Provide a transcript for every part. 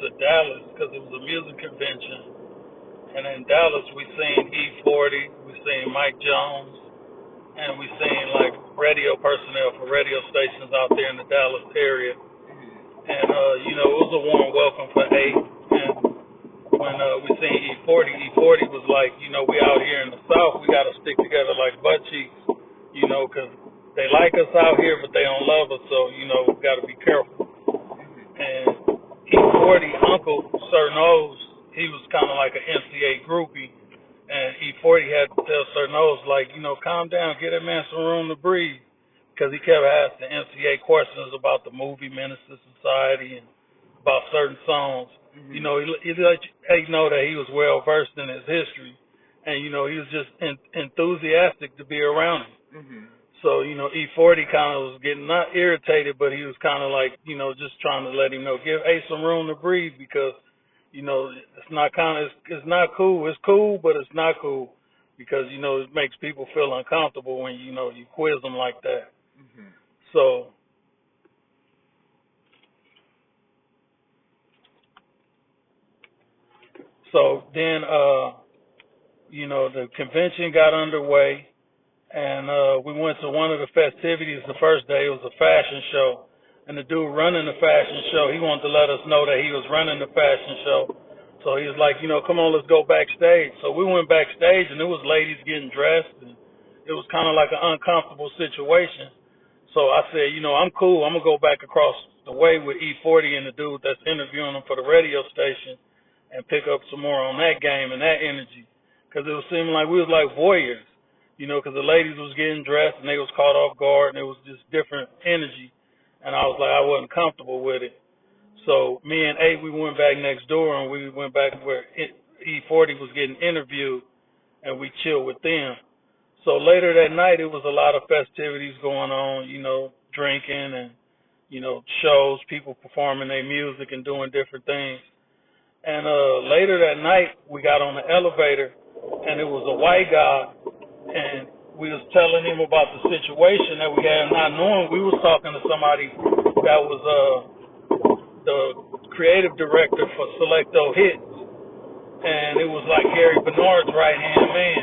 to Dallas because it was a music convention. And in Dallas, we seen E40, we seen Mike Jones, and we seen like radio personnel for radio stations out there in the Dallas area. And it was a warm welcome for eight. And when we seen E40 was like, we out here in the South, we got to stick together like butt cheeks, because they like us out here, but they don't love us. So, we got to be careful. And E40, Uncle Sir Nose, he was kind of like an MCA groupie. And E40 had to tell Sir Nose, like, calm down, give that man some room to breathe. Because he kept asking MCA questions about the movie Menace to Society and about certain songs. He let you know that he was well versed in his history. And, he was just enthusiastic to be around him. So, E40 kind of was getting not irritated, but he was kind of like, just trying to let him know, give Ace some room to breathe because, it's not it's not cool. It's cool, but it's not cool because, it makes people feel uncomfortable when, you quiz them like that. So then, the convention got underway. And we went to one of the festivities the first day. It was a fashion show. And the dude running the fashion show, he wanted to let us know that he was running the fashion show. So he was like, come on, let's go backstage. So we went backstage, and it was ladies getting dressed. And it was kind of like an uncomfortable situation. So I said, I'm cool. I'm going to go back across the way with E40 and the dude that's interviewing him for the radio station and pick up some more on that game and that energy. Because it was seeming like we was like voyeurs. Because the ladies was getting dressed and they was caught off guard and it was just different energy. And I was like, I wasn't comfortable with it. So me and A, we went back next door and we went back where E40 was getting interviewed and we chilled with them. So later that night, it was a lot of festivities going on, drinking and, shows, people performing their music and doing different things. And later that night, we got on the elevator and it was a white guy. And we was telling him about the situation that we had, not knowing we was talking to somebody that was the creative director for Selecto Hits, and it was like Gary Bernard's right-hand man.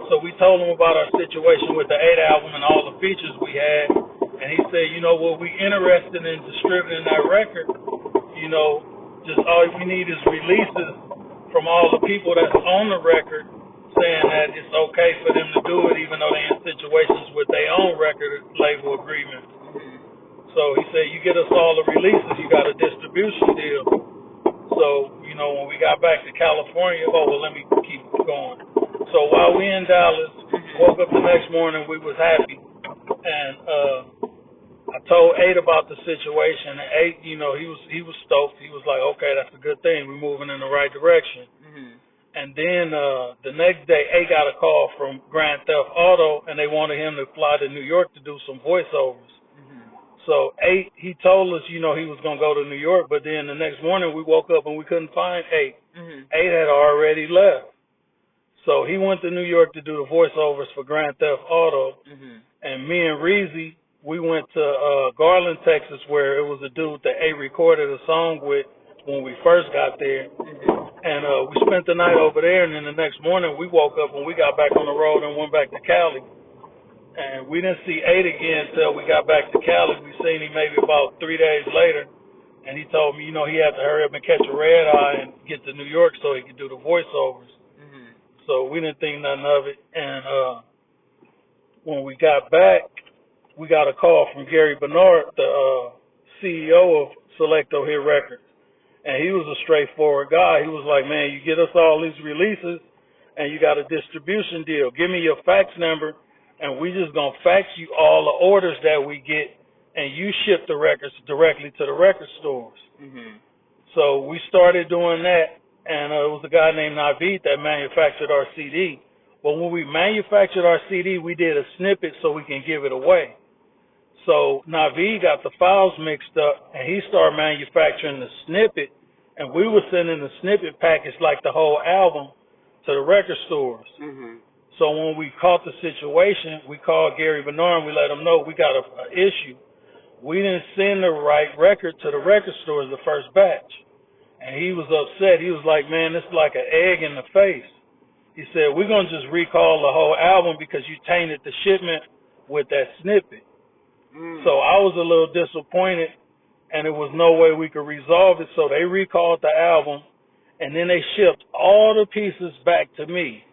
So we told him about our situation with the 8 album and all the features we had, and he said, what we interested in distributing that record, just all we need is releases from all the people that's on the record, saying that it's okay for them to do it even though they're in situations with their own record label agreements. So he said, you get us all the releases, you got a distribution deal. So, when we got back to California, let me keep going. So while we in Dallas, woke up the next morning, we was happy. And I told Aid about the situation, and Aid, he was stoked. He was like, okay, that's a good thing. We're moving in the right direction. And then the next day, A got a call from Grand Theft Auto, and they wanted him to fly to New York to do some voiceovers. So A, he told us, he was going to go to New York, but then the next morning we woke up and we couldn't find A. A had already left. So he went to New York to do the voiceovers for Grand Theft Auto, and me and Reezy, we went to Garland, Texas, where it was a dude that A recorded a song with when we first got there. And we spent the night over there, and then the next morning we woke up and we got back on the road and went back to Cali. And we didn't see Aid again until we got back to Cali. We seen him maybe about 3 days later, and he told me, he had to hurry up and catch a red eye and get to New York so he could do the voiceovers. So we didn't think nothing of it. And when we got back, we got a call from Gary Bernard, the CEO of Selecto Hit Records. And he was a straightforward guy. He was like, man, you get us all these releases and you got a distribution deal. Give me your fax number and we just going to fax you all the orders that we get and you ship the records directly to the record stores. So we started doing that, and it was a guy named Naveed that manufactured our CD. But when we manufactured our CD, we did a snippet so we can give it away. So Naveed got the files mixed up, and he started manufacturing the snippet, and we were sending the snippet package like the whole album to the record stores. So when we caught the situation, we called Gary Bernard and we let him know we got a issue. We didn't send the right record to the record stores the first batch. And he was upset. He was like, man, this is like an egg in the face. He said, we're going to just recall the whole album because you tainted the shipment with that snippet. So I was a little disappointed, and there was no way we could resolve it. So they recalled the album, and then they shipped all the pieces back to me.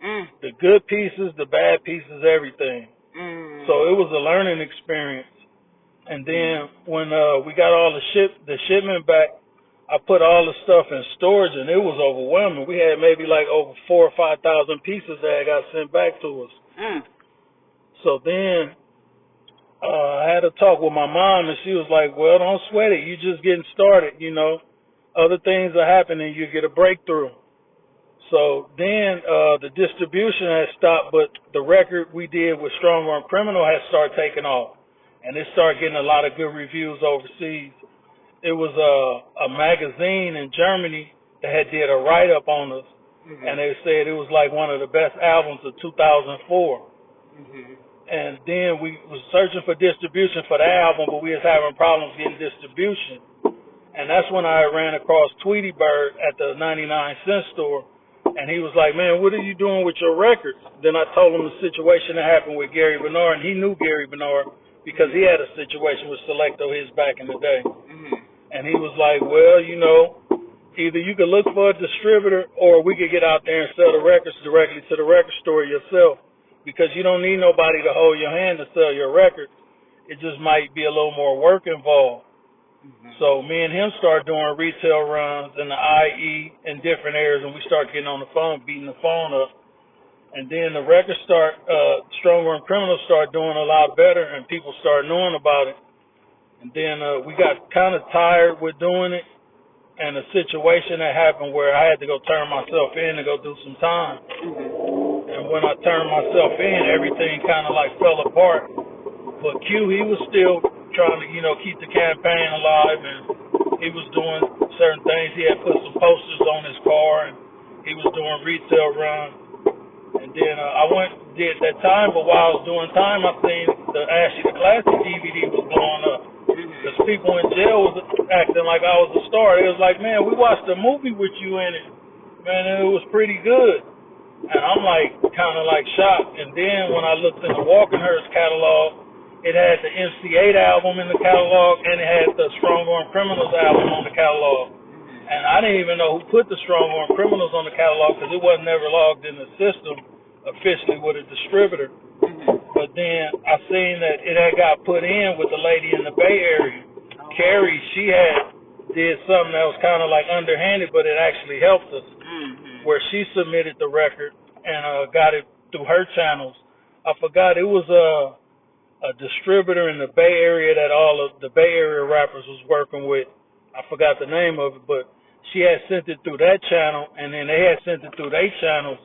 The good pieces, the bad pieces, everything. So it was a learning experience. And then when we got all the shipment back, I put all the stuff in storage, and it was overwhelming. We had maybe like over 4,000 or 5,000 pieces that got sent back to us. So then I had a talk with my mom, and she was like, well, don't sweat it. You're just getting started, you know. Other things are happening. You get a breakthrough. So then the distribution had stopped, but the record we did with Strong Arm Criminal had started taking off. And it started getting a lot of good reviews overseas. It was a magazine in Germany that had did a write-up on us, and they said it was like one of the best albums of 2004. And then we was searching for distribution for the album, but we was having problems getting distribution. And that's when I ran across Tweety Bird at the 99-cent store, and he was like, man, what are you doing with your records? Then I told him the situation that happened with Gary Bernard, and he knew Gary Bernard because he had a situation with Selecto his back in the day. And he was like, well, you know, either you could look for a distributor or we could get out there and sell the records directly to the record store yourself, because you don't need nobody to hold your hand to sell your records. It just might be a little more work involved. So me and him started doing retail runs in the IE in different areas, and we started getting on the phone, beating the phone up. And then the record Strong Arm Criminal started doing a lot better, and people started knowing about it. And then we got kind of tired with doing it, and a situation that happened where I had to go turn myself in to go do some time. And when I turned myself in, everything kind of like fell apart. But Q, he was still trying to, you know, keep the campaign alive, and he was doing certain things. He had put some posters on his car, and he was doing retail runs. And then I went and did that time, but while I was doing time, I seen the Ashley the Classic DVD was blowing up. Because people in jail was acting like I was a star. They was like, man, we watched a movie with you in it. Man, and it was pretty good. And I'm like, kind of like shocked. And then when I looked in the Walkenhurst catalog, it had the MC8 album in the catalog, and it had the Strong Arm Criminals album on the catalog. And I didn't even know who put the Strong Arm Criminals on the catalog because it wasn't never logged in the system officially with a distributor. But then I seen that it had got put in with the lady in the Bay Area. Carrie, she had did something that was kind of like underhanded, but it actually helped us, where she submitted the record and got it through her channels. I forgot, it was a distributor in the Bay Area that all of the Bay Area rappers was working with. I forgot the name of it, but she had sent it through that channel, and then they had sent it through their channels.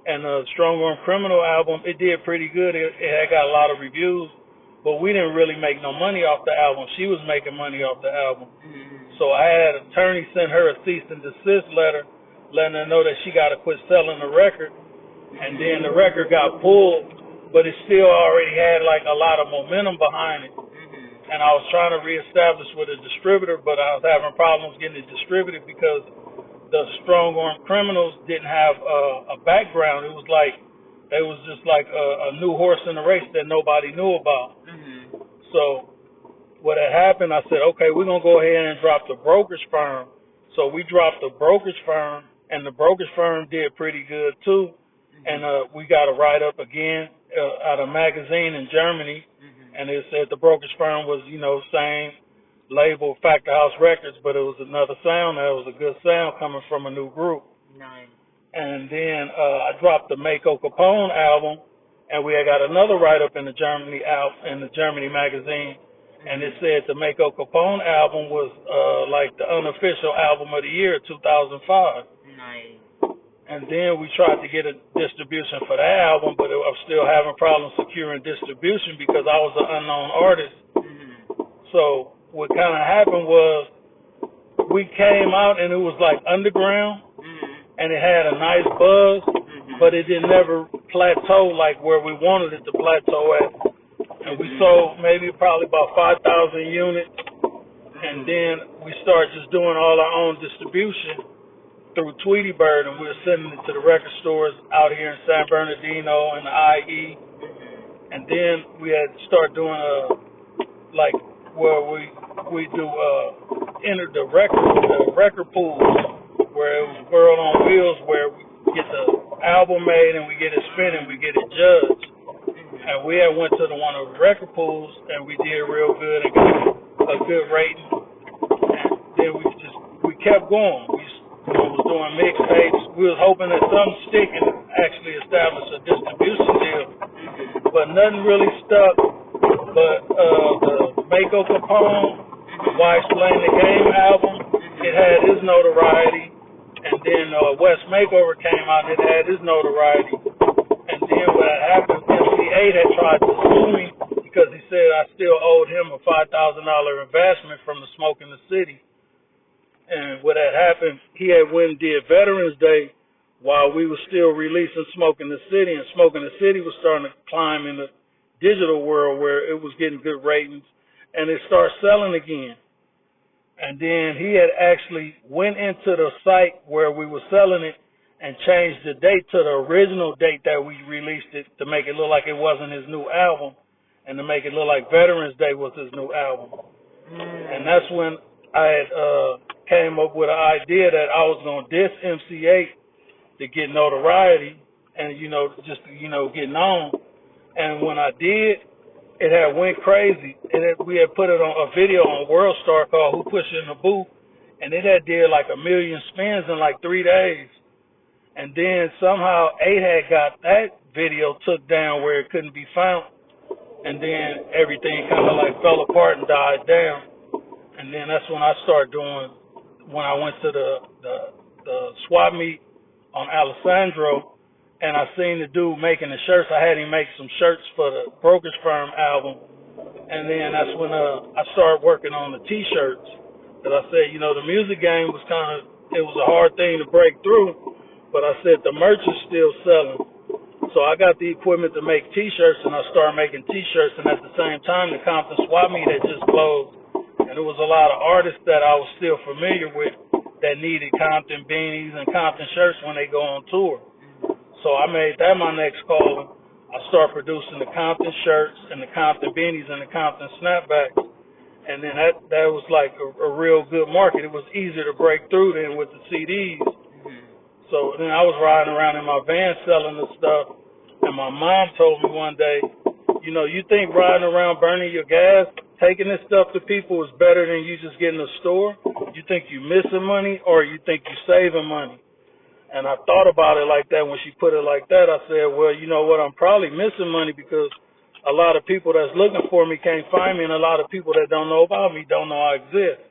And the Strong Arm Criminal album, it did pretty good. It had got a lot of reviews, but we didn't really make no money off the album. She was making money off the album. So I had an attorney send her a cease and desist letter, letting her know that she got to quit selling the record. And then the record got pulled, but it still already had like a lot of momentum behind it. And I was trying to reestablish with a distributor, but I was having problems getting it distributed because the Strong Arm Criminals didn't have a background. It was like they was just like a new horse in the race that nobody knew about. So what had happened, I said, okay, we're going to go ahead and drop the brokerage firm. So we dropped the brokerage firm, and the brokerage firm did pretty good too. And we got a write-up again out of a magazine in Germany. And it said the brokerage firm was, you know, same label, Factor House Records, but it was another sound. That was a good sound coming from a new group. Nice. And then I dropped the Mako Capone album, and we had got another write-up in the Germany magazine, and it said the Mako Capone album was like the unofficial album of the year, 2005. Nice. And then we tried to get a distribution for that album, but I was still having problems securing distribution because I was an unknown artist. So what kind of happened was we came out and it was like underground, and it had a nice buzz, but it didn't never plateau like where we wanted it to plateau at. And we sold maybe probably about 5,000 units, And then we started just doing all our own distribution through Tweety Bird, and we were sending it to the record stores out here in San Bernardino and the IE. And then we had to start doing like where we do enter the record pools, where it was World on Wheels, where we get the album made and we get it spinning, we get it judged. And we had went to one of the record pools and we did real good and got a good rating. And then we kept going. We was doing mixtapes. We was hoping that something stick and actually establish a distribution deal, but nothing really stuck. But the Mako Capone, Why Explain the Game album, it had his notoriety, and then West Makeover came out, and it had his notoriety. And then what had happened, MC8 had tried to sue me because he said I still owed him a $5,000 investment from the Smoke in the City. And what had happened, he had went and did Veterans Day while we were still releasing Smoke in the City, and Smoke in the City was starting to climb in the digital world where it was getting good ratings, and it started selling again. And then he had actually went into the site where we were selling it and changed the date to the original date that we released it to make it look like it wasn't his new album and to make it look like Veterans Day was his new album. And that's when I had came up with an idea that I was going to diss MC8 to get notoriety and, just, get known. And when I did, it had went crazy. We had put it on a video on World Star called Who Pushed in the Booth, and it had did like 1 million spins in like 3 days. And then somehow 8 had got that video took down where it couldn't be found. And then everything kind of like fell apart and died down. And then that's when I started doing, when I went to the swap meet on Alessandro, and I seen the dude making the shirts. I had him make some shirts for the Brokerage Firm album. And then that's when I started working on the T-shirts. Because I said, the music game was it was a hard thing to break through. But I said, the merch is still selling. So I got the equipment to make T-shirts, and I started making T-shirts. And at the same time, the Compton swap meet had just closed. And there was a lot of artists that I was still familiar with that needed Compton beanies and Compton shirts when they go on tour. So I made that my next calling. I started producing the Compton shirts and the Compton beanies and the Compton snapbacks. And then that was like a real good market. It was easier to break through than with the CDs. So then I was riding around in my van selling the stuff. And my mom told me one day, you think riding around burning your gas, taking this stuff to people is better than you just getting a store? You think you missing money or you think you saving money? And I thought about it like that. When she put it like that, I said, well, you know what, I'm probably missing money because a lot of people that's looking for me can't find me, and a lot of people that don't know about me don't know I exist.